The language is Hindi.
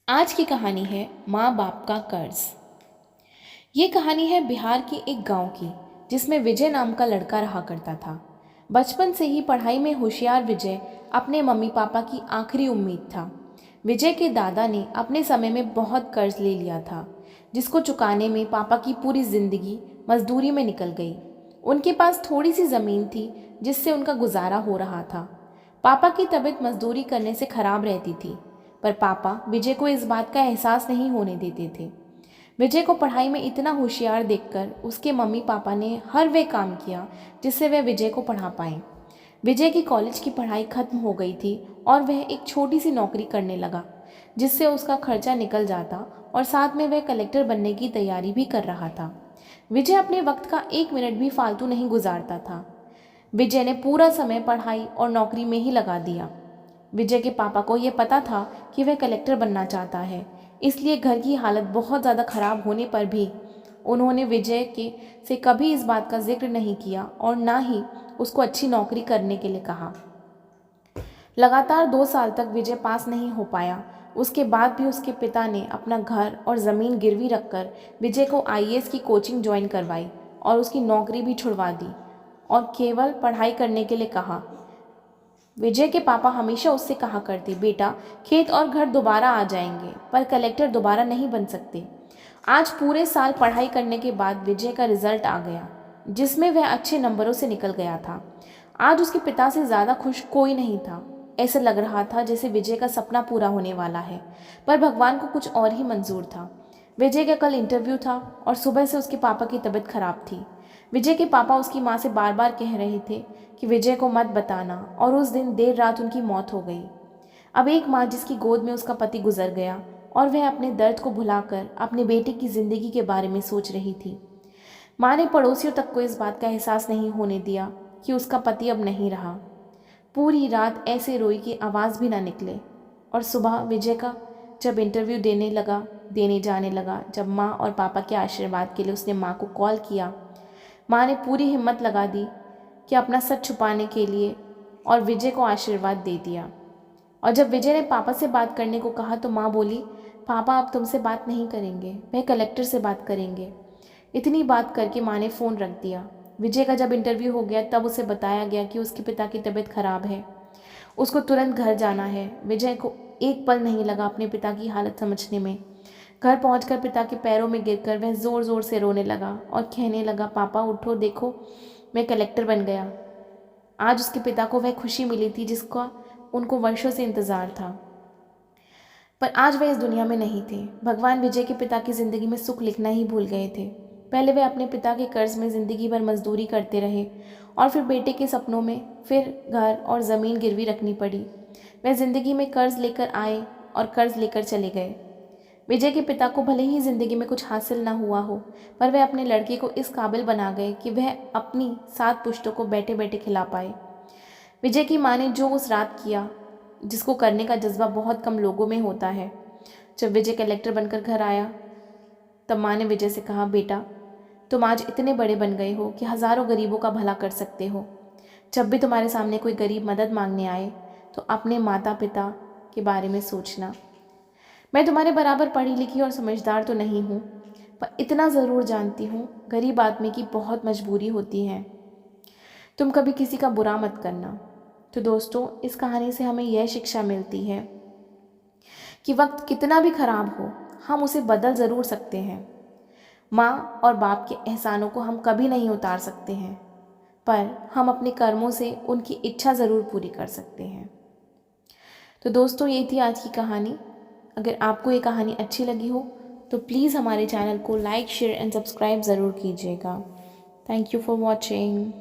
आज की कहानी है माँ बाप का कर्ज। ये कहानी है बिहार के एक गांव की, जिसमें विजय नाम का लड़का रहा करता था। बचपन से ही पढ़ाई में होशियार विजय अपने मम्मी पापा की आखिरी उम्मीद था। विजय के दादा ने अपने समय में बहुत कर्ज ले लिया था, जिसको चुकाने में पापा की पूरी जिंदगी मजदूरी में निकल गई। उनके पास थोड़ी सी ज़मीन थी, जिससे उनका गुजारा हो रहा था। पापा की तबीयत मजदूरी करने से खराब रहती थी, पर पापा विजय को इस बात का एहसास नहीं होने देते थे। विजय को पढ़ाई में इतना होशियार देखकर उसके मम्मी पापा ने हर वे काम किया जिससे वह विजय को पढ़ा पाएं। विजय की कॉलेज की पढ़ाई खत्म हो गई थी और वह एक छोटी सी नौकरी करने लगा, जिससे उसका खर्चा निकल जाता और साथ में वह कलेक्टर बनने की तैयारी भी कर रहा था। विजय अपने वक्त का एक मिनट भी फालतू नहीं गुजारता था। विजय ने पूरा समय पढ़ाई और नौकरी में ही लगा दिया। विजय के पापा को यह पता था कि वह कलेक्टर बनना चाहता है, इसलिए घर की हालत बहुत ज़्यादा खराब होने पर भी उन्होंने विजय के से कभी इस बात का जिक्र नहीं किया और ना ही उसको अच्छी नौकरी करने के लिए कहा। लगातार 2 साल तक विजय पास नहीं हो पाया। उसके बाद भी उसके पिता ने अपना घर और ज़मीन गिरवी रखकर विजय को आईएएस की कोचिंग ज्वाइन करवाई और उसकी नौकरी भी छुड़वा दी और केवल पढ़ाई करने के लिए कहा। विजय के पापा हमेशा उससे कहा करते, बेटा खेत और घर दोबारा आ जाएंगे, पर कलेक्टर दोबारा नहीं बन सकते। आज पूरे साल पढ़ाई करने के बाद विजय का रिजल्ट आ गया, जिसमें वह अच्छे नंबरों से निकल गया था। आज उसके पिता से ज़्यादा खुश कोई नहीं था। ऐसा लग रहा था जैसे विजय का सपना पूरा होने वाला है, पर भगवान को कुछ और ही मंजूर था। विजय का कल इंटरव्यू था और सुबह से उसके पापा की तबीयत खराब थी। विजय के पापा उसकी माँ से बार बार कह रहे थे कि विजय को मत बताना, और उस दिन देर रात उनकी मौत हो गई। अब एक माँ जिसकी गोद में उसका पति गुजर गया और वह अपने दर्द को भुलाकर अपने बेटे की ज़िंदगी के बारे में सोच रही थी। माँ ने पड़ोसियों तक को इस बात का एहसास नहीं होने दिया कि उसका पति अब नहीं रहा। पूरी रात ऐसे रोई कि आवाज़ भी ना निकले। और सुबह विजय का जब इंटरव्यू देने जाने लगा, जब माँ और पापा के आशीर्वाद के लिए उसने माँ को कॉल किया, माँ ने पूरी हिम्मत लगा दी कि अपना सच छुपाने के लिए और विजय को आशीर्वाद दे दिया। और जब विजय ने पापा से बात करने को कहा तो माँ बोली, पापा अब तुमसे बात नहीं करेंगे, वह कलेक्टर से बात करेंगे। इतनी बात करके माँ ने फ़ोन रख दिया। विजय का जब इंटरव्यू हो गया तब उसे बताया गया कि उसके पिता की तबीयत खराब है, उसको तुरंत घर जाना है। विजय को एक पल नहीं लगा अपने पिता की हालत समझने में। घर पहुंचकर पिता के पैरों में गिरकर वह ज़ोर ज़ोर से रोने लगा और कहने लगा, पापा उठो, देखो मैं कलेक्टर बन गया। आज उसके पिता को वह खुशी मिली थी जिसका उनको वर्षों से इंतज़ार था, पर आज वह इस दुनिया में नहीं थे। भगवान विजय के पिता की ज़िंदगी में सुख लिखना ही भूल गए थे। पहले वे अपने पिता के कर्ज में ज़िंदगी भर मजदूरी करते रहे और फिर बेटे के सपनों में फिर घर और ज़मीन गिरवी रखनी पड़ी। वह ज़िंदगी में कर्ज लेकर आए और कर्ज लेकर चले गए। विजय के पिता को भले ही ज़िंदगी में कुछ हासिल ना हुआ हो, पर वह अपने लड़के को इस काबिल बना गए कि वह अपनी 7 पुश्तों को बैठे बैठे खिला पाए। विजय की माँ ने जो उस रात किया, जिसको करने का जज्बा बहुत कम लोगों में होता है। जब विजय कलेक्टर बनकर घर आया तब माँ ने विजय से कहा, बेटा तुम आज इतने बड़े बन गए हो कि हज़ारों गरीबों का भला कर सकते हो। जब भी तुम्हारे सामने कोई गरीब मदद मांगने आए तो अपने माता पिता के बारे में सोचना। मैं तुम्हारे बराबर पढ़ी लिखी और समझदार तो नहीं हूँ, पर इतना ज़रूर जानती हूँ, गरीब आदमी की बहुत मजबूरी होती है। तुम कभी किसी का बुरा मत करना। तो दोस्तों, इस कहानी से हमें यह शिक्षा मिलती है कि वक्त कितना भी खराब हो, हम उसे बदल ज़रूर सकते हैं। माँ और बाप के एहसानों को हम कभी नहीं उतार सकते हैं, पर हम अपने कर्मों से उनकी इच्छा ज़रूर पूरी कर सकते हैं। तो दोस्तों, ये थी आज की कहानी। अगर आपको ये कहानी अच्छी लगी हो तो प्लीज़ हमारे चैनल को लाइक, शेयर एंड सब्सक्राइब ज़रूर कीजिएगा। Thank you for watching.